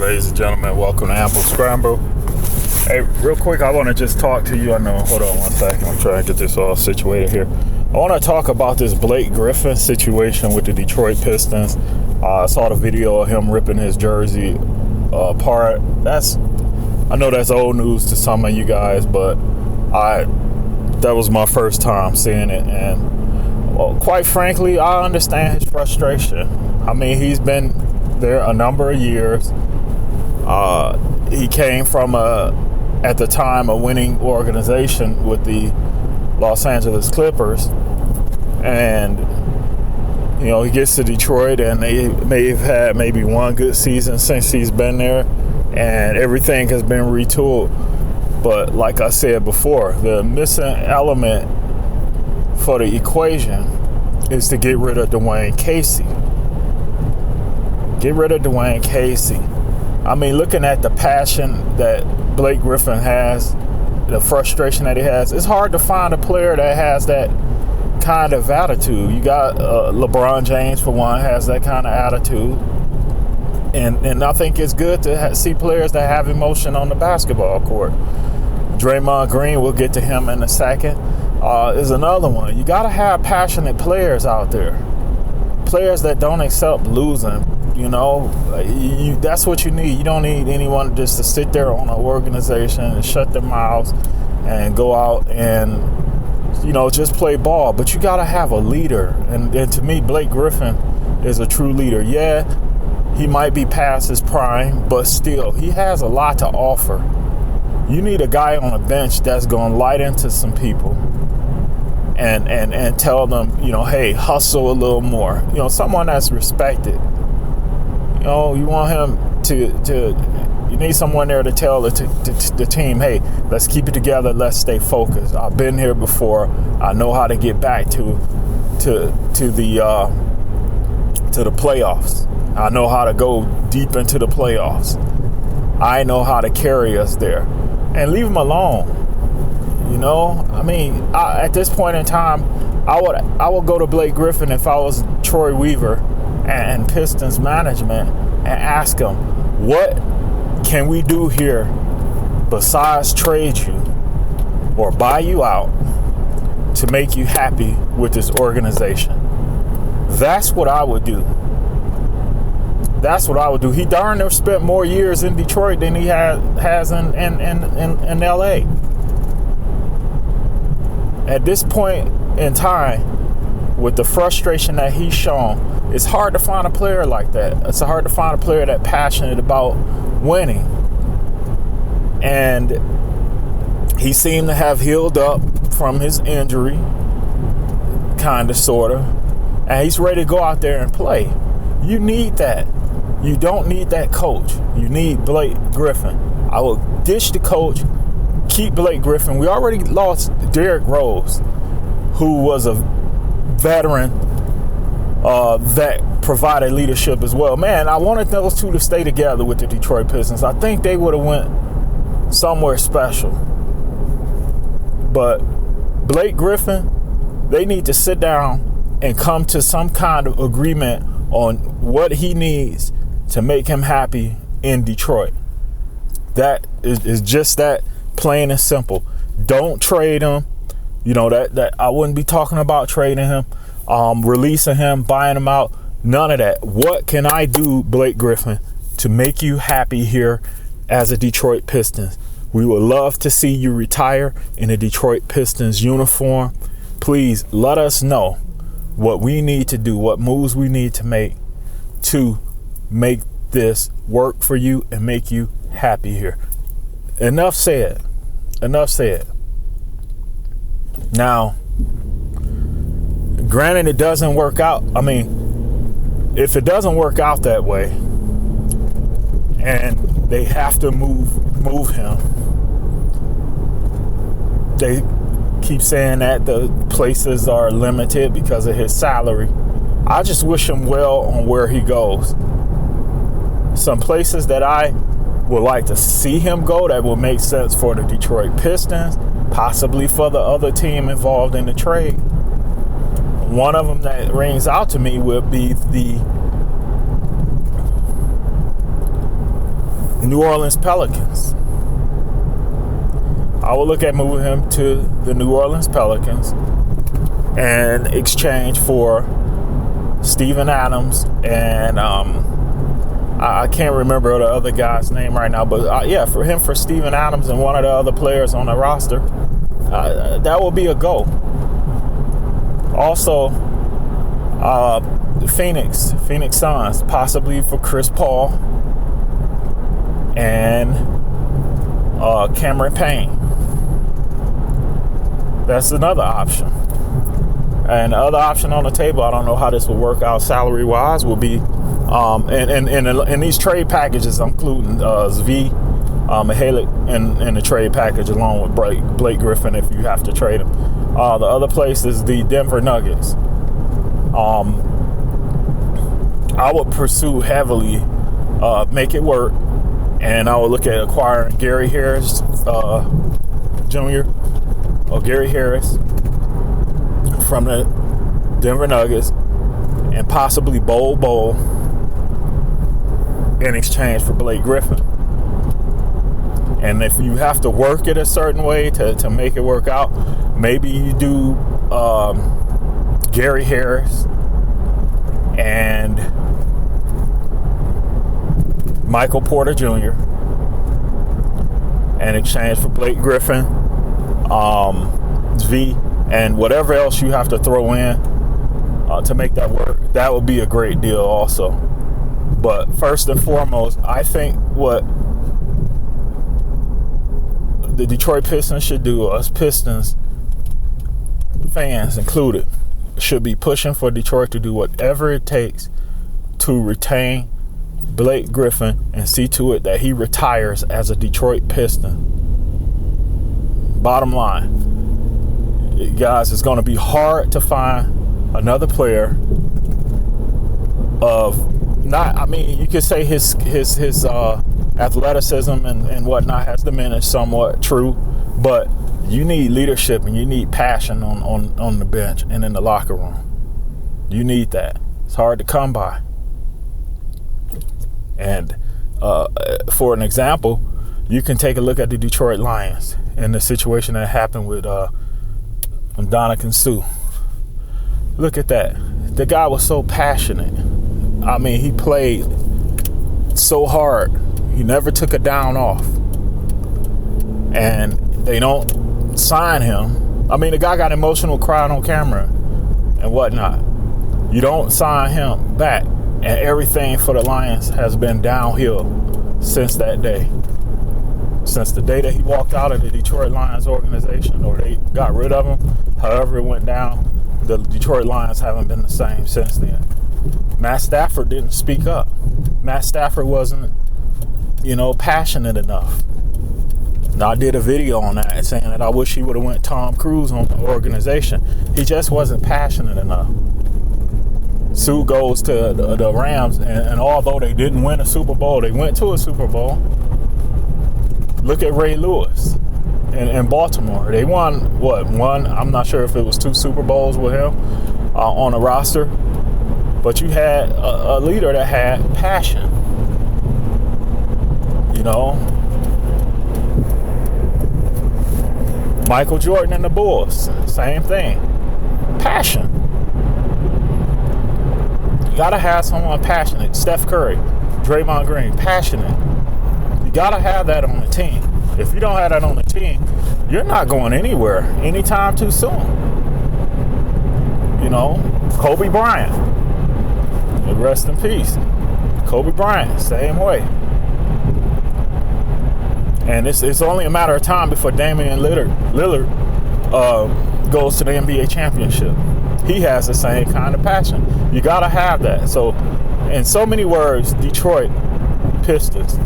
ladies and gentlemen, welcome to AmpleScramble. Hey, real quick, I want to just talk to you. Hold on one second. I'm trying to get this all situated here. I want to talk about this Blake Griffin situation with the Detroit Pistons. I saw the video of him ripping his jersey apart. I know that's old news to some of you guys, but that was my first time seeing it, and well, quite frankly, I understand his frustration. I mean, he's been there a number of years. He came from at the time, a winning organization with the Los Angeles Clippers, and he gets to Detroit, and they may have had maybe one good season since he's been there, and everything has been retooled. But like I said before, the missing element for the equation is to get rid of Dwayne Casey. Get rid of Dwayne Casey. I mean, looking at the passion that Blake Griffin has, the frustration that he has, it's hard to find a player that has that kind of attitude. You got LeBron James, for one, has that kind of attitude. And I think it's good to see players that have emotion on the basketball court. Draymond Green, we'll get to him in a second, is another one. You got to have passionate players out there. Players that don't accept losing. That's what you need. You don't need anyone just to sit there on an organization and shut their mouths and go out and, just play ball. But you got to have a leader. And to me, Blake Griffin is a true leader. Yeah, he might be past his prime, but still, he has a lot to offer. You need a guy on a bench that's going to light into some people and tell them, hey, hustle a little more. Someone that's respected. You want him you need someone there to tell the team, hey, let's keep it together. Let's stay focused. I've been here before. I know how to get back to the playoffs. I know how to go deep into the playoffs. I know how to carry us there. And leave him alone. At this point in time, I would go to Blake Griffin if I was Troy Weaver and Pistons management and ask them, what can we do here besides trade you or buy you out to make you happy with this organization? That's what I would do. That's what I would do. He darn near spent more years in Detroit than he has in LA. At this point in time, with the frustration that he's shown, it's hard to find a player like that. It's hard to find a player that's passionate about winning. And he seemed to have healed up from his injury, kind of, sort of. And he's ready to go out there and play. You need that. You don't need that coach. You need Blake Griffin. I will ditch the coach, keep Blake Griffin. We already lost Derrick Rose, who was a veteran that provided leadership as well. Man, I wanted those two to stay together with the Detroit Pistons. I think they would have went somewhere special. But Blake Griffin, they need to sit down and come to some kind of agreement on what he needs to make him happy in Detroit. That is just that, plain and simple. Don't trade him. That I wouldn't be talking about trading him, releasing him, buying him out. None of that. What can I do, Blake Griffin, to make you happy here as a Detroit Pistons? We would love to see you retire in a Detroit Pistons uniform. Please let us know what we need to do, what moves we need to make this work for you and make you happy here. Enough said. Now, granted, it doesn't work out. I mean, if it doesn't work out that way and they have to move him, they keep saying that the places are limited because of his salary. I just wish him well on where he goes. Some places that I would like to see him go that would make sense for the Detroit Pistons, possibly for the other team involved in the trade. One of them that rings out to me would be the New Orleans Pelicans. I would look at moving him to the New Orleans Pelicans in exchange for Steven Adams and I can't remember the other guy's name right now, but for Steven Adams and one of the other players on the roster, that will be a go. Also, Phoenix Suns, possibly for Chris Paul and Cameron Payne. That's another option. And the other option on the table, I don't know how this will work out salary-wise, will be, in these trade packages, I'm including Zvi Mihalik in the trade package along with Blake Griffin if you have to trade him. The other place is the Denver Nuggets. I would pursue heavily, make it work, and I would look at acquiring Gary Harris Jr. or Gary Harris from the Denver Nuggets and possibly Boggle in exchange for Blake Griffin. And if you have to work it a certain way to make it work out, maybe you do Gary Harris and Michael Porter Jr. in exchange for Blake Griffin, V, and whatever else you have to throw in to make that work. That would be a great deal also. But first and foremost, I think what the Detroit Pistons should do, us Pistons fans included, should be pushing for Detroit to do whatever it takes to retain Blake Griffin and see to it that he retires as a Detroit Piston. Bottom line, guys, it's going to be hard to find another player of not, I mean, you could say his athleticism and whatnot has diminished somewhat, true, but you need leadership and you need passion on the bench and in the locker room. You need that. It's hard to come by. And for an example, you can take a look at the Detroit Lions and the situation that happened with Ndamukong Suh. Look at that. The guy was so passionate. I mean, he played so hard. He never took a down off. And they don't sign him. I mean, the guy got emotional, crying on camera and whatnot. You don't sign him back. And everything for the Lions has been downhill since that day. Since the day that he walked out of the Detroit Lions organization, or they got rid of him, however it went down, the Detroit Lions haven't been the same since then. Matt Stafford didn't speak up. Matt Stafford wasn't, passionate enough. Now, I did a video on that saying that I wish he would have went Tom Cruise on the organization. He just wasn't passionate enough. Suh goes to the Rams, and although they didn't win a Super Bowl, they went to a Super Bowl. Look at Ray Lewis in Baltimore. They won, one? I'm not sure if it was 2 Super Bowls with him on the roster. But you had a leader that had passion. Michael Jordan and the Bulls, same thing. Passion. You gotta have someone passionate. Steph Curry, Draymond Green, passionate. You gotta have that on the team. If you don't have that on the team, you're not going anywhere anytime too soon. Kobe Bryant, rest in peace. Kobe Bryant, same way. And it's only a matter of time before Damian Lillard goes to the NBA championship. He has the same kind of passion. You got to have that. So, in so many words, Detroit Pistons,